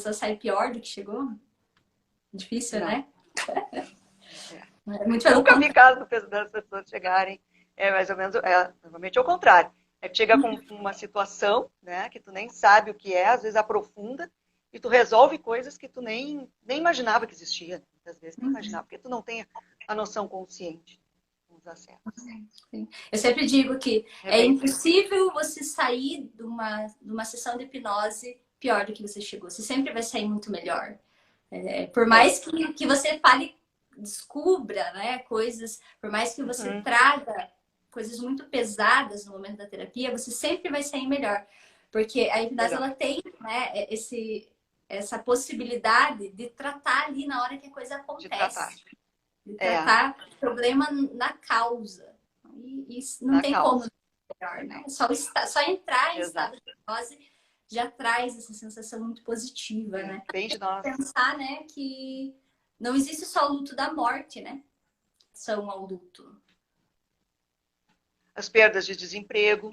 pessoa sai pior do que chegou? Difícil, Não. né? É. Muito pelo Nunca vi contrário. caso das pessoas chegarem, mais ou menos, normalmente é o contrário. É que chega com uma situação, né, que tu nem sabe o que é, às vezes aprofunda, e tu resolve coisas que tu nem imaginava que existia. Muitas vezes nem imaginava, porque tu não tem a noção consciente dos acessos. Sim. Eu sempre digo que é bem impossível você sair de uma sessão de hipnose pior do que você chegou. Você sempre vai sair muito melhor. Por mais que você fale, descubra, né, coisas, por mais que você traga coisas muito pesadas no momento da terapia, você sempre vai sair melhor. Porque a hipnose, ela tem, né, essa possibilidade de tratar ali na hora que a coisa de tratar. acontece. De tratar o problema na causa. E não tem como melhor, né? Só entrar em estado de hipnose já traz essa sensação muito positiva, né? Bem de nós. Pensar, né, que não existe só o luto da morte, né? São ao luto. As perdas de desemprego,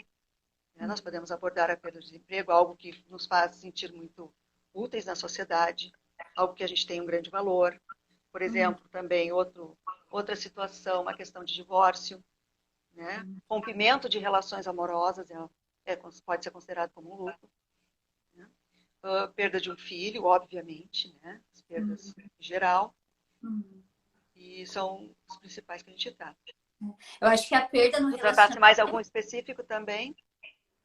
né? Nós podemos abordar a perda de desemprego, algo que nos faz sentir muito úteis na sociedade, algo que a gente tem um grande valor. Por exemplo, também outra situação, uma questão de divórcio, né? Rompimento de relações amorosas pode ser considerado como um luto. Né? Perda de um filho, obviamente, né? As perdas em geral. E são os principais que a gente trata. Eu acho que a perda no relacionamento... tratasse mais algum específico também?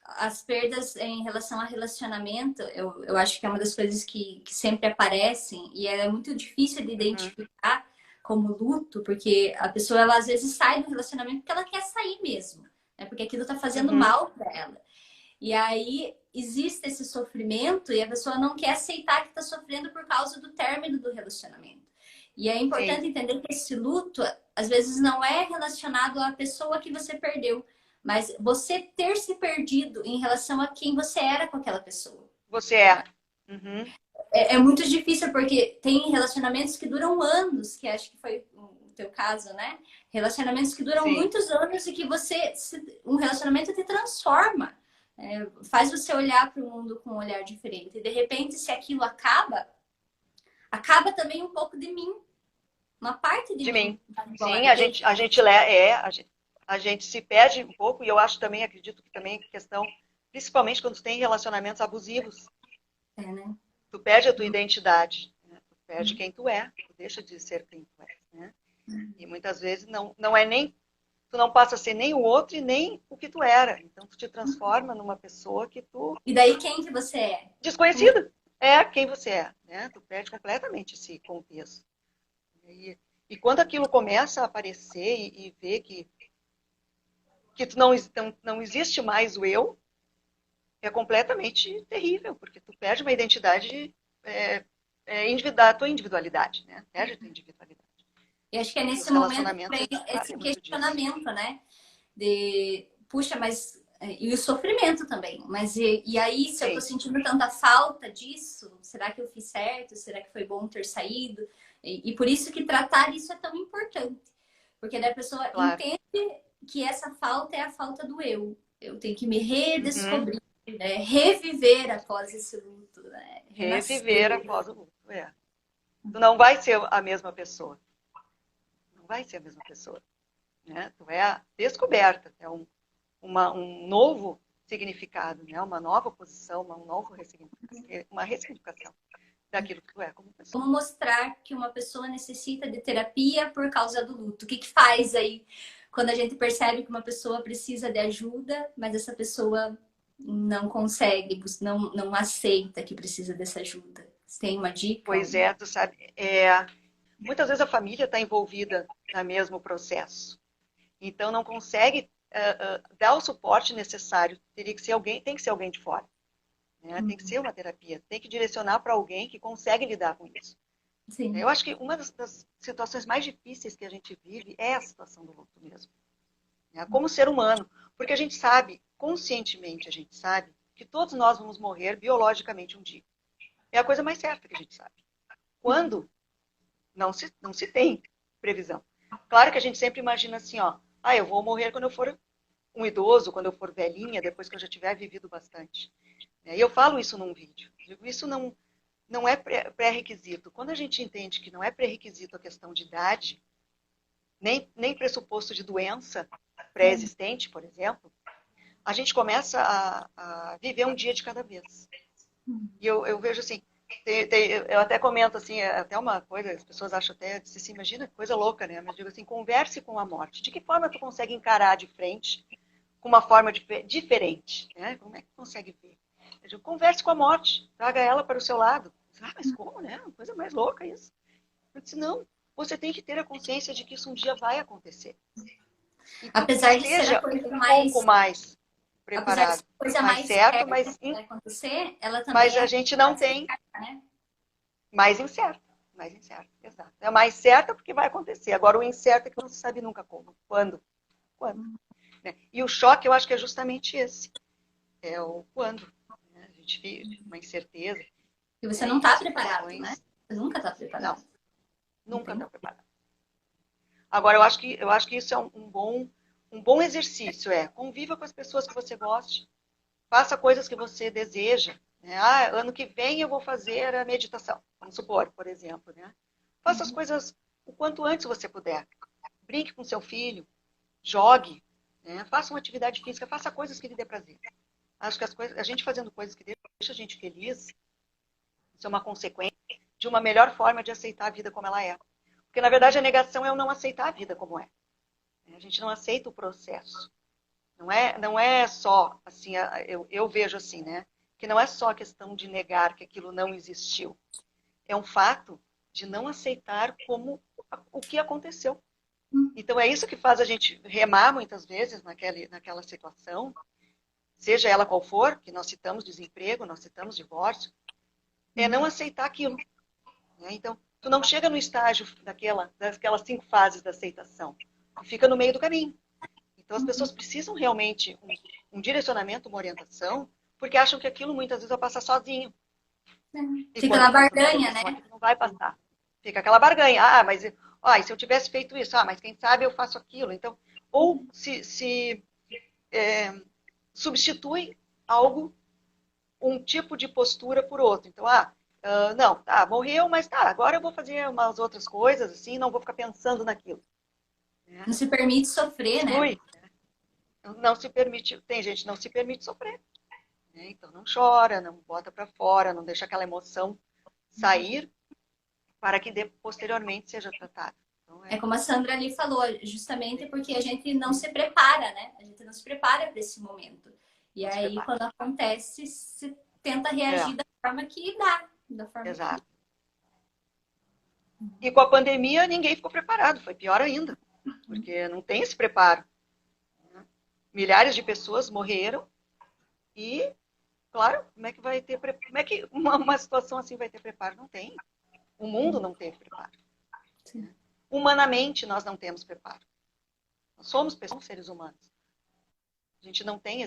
As perdas em relação a relacionamento, eu acho que é uma das coisas que sempre aparecem e é muito difícil de identificar como luto, porque a pessoa, ela às vezes sai do relacionamento porque ela quer sair mesmo, né? Porque aquilo tá fazendo mal para ela. E aí existe esse sofrimento e a pessoa não quer aceitar que tá sofrendo por causa do término do relacionamento. E é importante entender que esse luto, às vezes, não é relacionado à pessoa que você perdeu, mas você ter se perdido em relação a quem você era com aquela pessoa. Você é. É muito difícil, porque tem relacionamentos que duram anos, que acho que foi o teu caso, né? Relacionamentos que duram muitos anos e que um relacionamento te transforma. Faz você olhar para o mundo com um olhar diferente. E de repente, se aquilo acaba também um pouco de mim. Uma parte de mim. Sim, a gente se perde um pouco, e eu acredito que também questão, principalmente quando tem relacionamentos abusivos. Né? Tu perde a tua identidade, né? Tu perde quem tu é, tu deixa de ser quem tu é, né? E muitas vezes não é nem, tu não passa a ser nem o outro e nem o que tu era. Então tu te transforma numa pessoa que tu... E daí quem que você é? Desconhecida. É quem você é, né? Tu perde completamente esse contexto. E quando aquilo começa a aparecer e ver que tu não existe mais o eu, é completamente terrível, porque tu perde uma identidade, a tua individualidade, né? Perde a tua individualidade. E acho que é nesse momento que vem esse questionamento, né? Puxa, mas... E o sofrimento também. Mas e aí, se eu tô sentindo tanta falta disso, será que eu fiz certo? Será que foi bom ter saído? E por isso que tratar isso é tão importante. Porque daí a pessoa entende que essa falta é a falta do eu. Eu tenho que me redescobrir, né? Reviver após esse luto, né? Reviver após o luto, Tu não vai ser a mesma pessoa. Não vai ser a mesma pessoa. Né? Tu é a descoberta, é um novo significado, né? Uma nova posição, uma ressignificação daquilo que tu é como pessoa. Como mostrar que uma pessoa necessita de terapia por causa do luto? O que faz aí quando a gente percebe que uma pessoa precisa de ajuda, mas essa pessoa não consegue, não aceita que precisa dessa ajuda? Você tem uma dica? Pois tu sabe, muitas vezes a família está envolvida no mesmo processo, então não consegue dar o suporte necessário. Tem que ser alguém de fora, né? Tem que ser uma terapia, tem que direcionar para alguém que consegue lidar com isso. Sim. Eu acho que uma das situações mais difíceis que a gente vive é a situação do luto mesmo, né? Como ser humano, porque a gente sabe, conscientemente a gente sabe, que todos nós vamos morrer biologicamente um dia. É a coisa mais certa que a gente sabe. Quando não se tem previsão. Claro que a gente sempre imagina assim, eu vou morrer quando eu for um idoso, quando eu for velhinha, depois que eu já tiver vivido bastante. E eu falo isso num vídeo. Digo, isso não é pré-requisito. Quando a gente entende que não é pré-requisito a questão de idade, nem pressuposto de doença pré-existente, por exemplo, a gente começa a viver um dia de cada vez. E eu vejo assim, eu até comento assim, é até uma coisa, as pessoas acham até, se imagina, coisa louca, né? Mas eu digo assim, converse com a morte. De que forma tu consegue encarar de frente com uma forma diferente? Né? Como é que tu consegue ver? Eu digo, converse com a morte, traga ela para o seu lado. Ah, mas como, né? Uma coisa mais louca isso. Eu disse, não, você tem que ter a consciência de que isso um dia vai acontecer. Então, Apesar de ser a esteja coisa um mais, pouco mais apesar de preparado, ser a coisa mais mais certo, certa que vai acontecer, ela também a é gente não mais tem certa, né? mais incerto. Mais incerto, exato. É mais certa porque vai acontecer. Agora, o incerto é que não se sabe nunca como. Quando? Quando? Né? E o choque, eu acho que é justamente esse. É o quando. Né? A gente fica uma incerteza. E você Né? não E está preparado, né? situações... Você nunca está Não, preparado. nunca está Entendeu? preparado. Agora, eu acho que isso é um bom exercício. Conviva com as pessoas que você goste. Faça coisas que você deseja. Né? Ah, ano que vem eu vou fazer a meditação. Vamos supor, por exemplo. Né? Faça as coisas o quanto antes você puder. Brinque com seu filho. Jogue. Né? Faça uma atividade física. Faça coisas que lhe dê prazer. Acho que a gente fazendo coisas que deixam a gente feliz, isso é uma consequência de uma melhor forma de aceitar a vida como ela é. Porque, na verdade, a negação é o não aceitar a vida como é. A gente não aceita o processo. Não é só, assim, eu vejo assim, né? Que não é só a questão de negar que aquilo não existiu. É um fato de não aceitar como o que aconteceu. Então, é isso que faz a gente remar, muitas vezes, naquela situação, seja ela qual for, que nós citamos desemprego, nós citamos divórcio, é não aceitar aquilo. Né? Então, tu não chega no estágio daquelas 5 fases da aceitação. Tu fica no meio do caminho. Então, as pessoas precisam realmente um direcionamento, uma orientação, porque acham que aquilo muitas vezes vai passar sozinho. Fica na Enquanto na barganha, meditação né? aquilo não vai passar. Fica aquela barganha. Ah, mas e se eu tivesse feito isso? Ah, mas quem sabe eu faço aquilo. Então, ou se substitui algo, um tipo de postura por outro. Então, não, tá, morreu, mas tá, agora eu vou fazer umas outras coisas, assim, não vou ficar pensando naquilo. Não se permite sofrer, né? Flui. Não se permite, tem gente que não se permite sofrer. Né? Então não chora, não bota para fora, não deixa aquela emoção sair para que posteriormente seja tratada. Então, É como a Sandra ali falou, justamente porque a gente não se prepara, né? A gente não se prepara para esse momento. E não se aí, prepara. quando acontece, se tenta reagir É, da forma que dá, da forma que... exato. E com a pandemia ninguém ficou preparado, foi pior ainda, porque não tem esse preparo. Né? Milhares de pessoas morreram e, claro, como é que vai ter como é que uma situação assim vai ter preparo? Não tem. O mundo não teve preparo. Né? Humanamente nós não temos preparo. Nós somos pessoas, seres humanos. A gente não tem